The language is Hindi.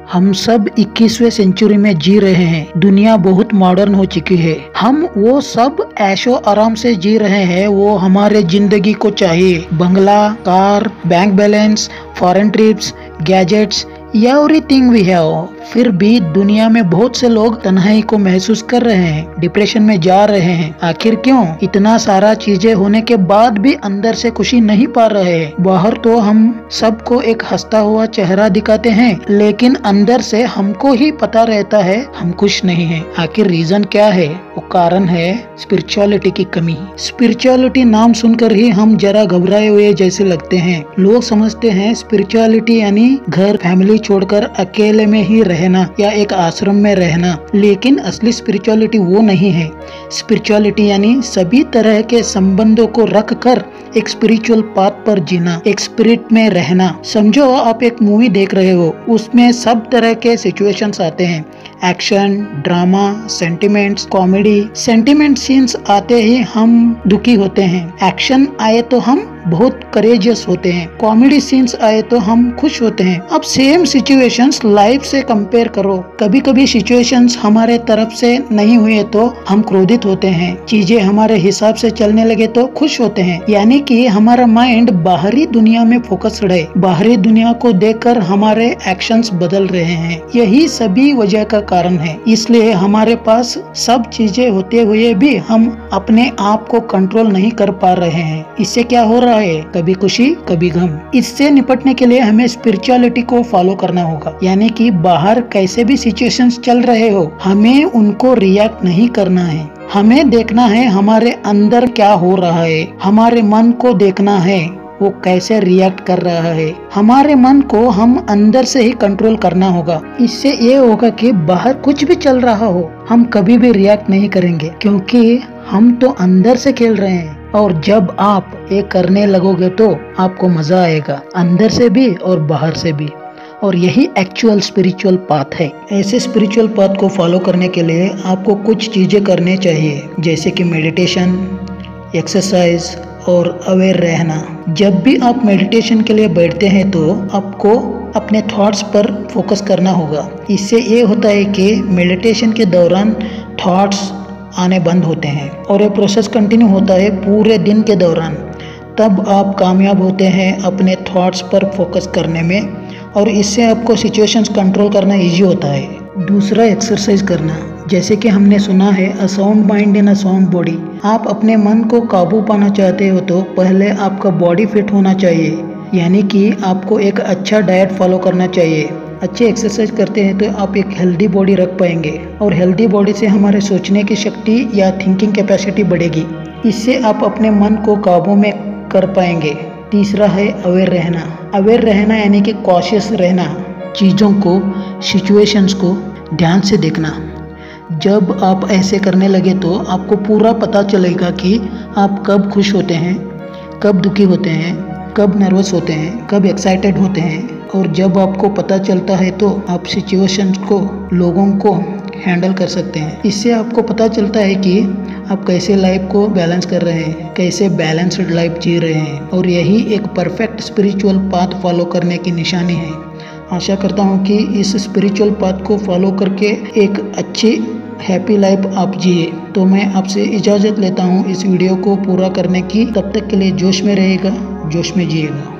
हम सब 21वें सेंचुरी में जी रहे हैं। दुनिया बहुत मॉडर्न हो चुकी है। हम वो सब ऐशो आराम से जी रहे हैं। वो हमारे जिंदगी को चाहिए बंगला, car, bank balance, foreign trips, gadgets, everything we have. फिर भी दुनिया में बहुत से लोग तन्हाई को महसूस कर रहे हैं, डिप्रेशन में जा रहे हैं। आखिर क्यों? इतना सारा चीजें होने के बाद भी अंदर से खुशी नहीं पा रहे हैं। बाहर तो हम सबको एक हंसता हुआ चेहरा दिखाते हैं, लेकिन अंदर से हमको ही पता रहता है हम खुश नहीं हैं। आखिर रीजन क्या है? वो कारण है स्पिरिचुअलिटी की कमी। स्पिरिचुअलिटी नाम सुनकर ही हम जरा घबराए हुए जैसे लगते हैं। लोग समझते हैं स्पिरिचुअलिटी यानी घर फैमिली छोड़कर अकेले में ही रहना या एक आश्रम में रहना, लेकिन असली स्पिरिचुअलिटी वो नहीं है। स्पिरिचुअलिटी यानी सभी तरह के संबंधों को रख कर एक स्पिरिचुअल पाथ पर जीना, एक स्पिरिट में रहना। समझो आप एक मूवी देख रहे हो, उसमें सब तरह के सिचुएशंस आते हैं, action, drama, sentiments, comedy. Sentiment scenes आते ही हम दुखी होते हैं, एक्शन आए तो हम बहुत करेजियस होते हैं, कॉमेडी सीन्स आए तो हम खुश होते हैं। अब सेम सिचुएशंस लाइफ से कंपेयर करो। कभी कभी सिचुएशंस हमारे तरफ से नहीं हुए तो हम क्रोधित होते हैं, चीजें हमारे हिसाब से चलने लगे तो खुश होते हैं। यानी कि हमारा माइंड बाहरी दुनिया में फोकस्ड है, बाहरी दुनिया को देखकर हमारे एक्शंस बदल रहे हैं। यही सभी वजह का कारण है। इसलिए हमारे पास सब चीजें होते हुए भी हम अपने आप को कंट्रोल नहीं कर पा रहे हैं। इससे क्या हो रहा है? कभी खुशी कभी गम। इससे निपटने के लिए हमें स्पिरिचुअलिटी को फॉलो करना होगा। यानी कि बाहर कैसे भी सिचुएशंस चल रहे हो, हमें उनको रिएक्ट नहीं करना है। हमें देखना है हमारे अंदर क्या हो रहा है। हमारे मन को देखना है वो कैसे रिएक्ट कर रहा है। हमारे मन को हम अंदर से ही कंट्रोल करना होगा। इससे ये होगा कि बाहर कुछ भी चल रहा हो, हम कभी भी रिएक्ट नहीं करेंगे, क्योंकि हम तो अंदर से खेल रहे हैं। और जब आप ये करने लगोगे तो आपको मजा आएगा, अंदर से भी और बाहर से भी। और यही एक्चुअल स्पिरिचुअल पाथ है। ऐसे स्पिरिचुअल पाथ को फॉलो करने के लिए आपको कुछ चीजें करने चाहिए, जैसे कि मेडिटेशन, एक्सरसाइज और अवेयर रहना। जब भी आप मेडिटेशन के लिए बैठते हैं तो आपको अपने थॉट्स पर फोकस करना होगा। इससे ये होता है कि मेडिटेशन के दौरान थॉट्स आने बंद होते हैं और ये प्रोसेस कंटिन्यू होता है पूरे दिन के दौरान। तब आप कामयाब होते हैं अपने थॉट्स पर फोकस करने में, और इससे आपको सिचुएशंस कंट्रोल करना इजी होता है। दूसरा, एक्सरसाइज करना। जैसे कि हमने सुना है, a sound mind in a sound body. आप अपने मन को काबू पाना चाहते हो तो पहले आपका बॉडी फिट होना चाहिए, यानी कि आपको एक अच्छा डाइट फॉलो करना चाहिए। अच्छे एक्सरसाइज करते हैं तो आप एक हेल्दी बॉडी रख पाएंगे, और हेल्दी बॉडी से हमारे सोचने की शक्ति या थिंकिंग कैपेसिटी बढ़ेगी। इससे आप अपने मन को काबू में कर पाएंगे। तीसरा है अवेयर रहना। अवेयर रहना यानी कि कॉशियस रहना, चीज़ों को, सिचुएशंस को ध्यान से देखना। जब आप ऐसे करने लगे तो आपको पूरा पता चलेगा कि आप कब खुश होते हैं, कब दुखी होते हैं, कब नर्वस होते हैं, कब एक्साइटेड होते हैं। और जब आपको पता चलता है तो आप सिचुएशंस को, लोगों को हैंडल कर सकते हैं। इससे आपको पता चलता है कि आप कैसे लाइफ को बैलेंस कर रहे हैं, कैसे बैलेंस्ड लाइफ जी रहे हैं। और यही एक परफेक्ट स्पिरिचुअल पाथ फॉलो करने की निशानी है। आशा करता हूँ कि इस स्पिरिचुअल पाथ को फॉलो करके एक अच्छी हैप्पी लाइफ आप जिए। तो मैं आपसे इजाज़त लेता हूँ इस वीडियो को पूरा करने की। तब तक के लिए जोश में रहेगा, जोश में जिएगा।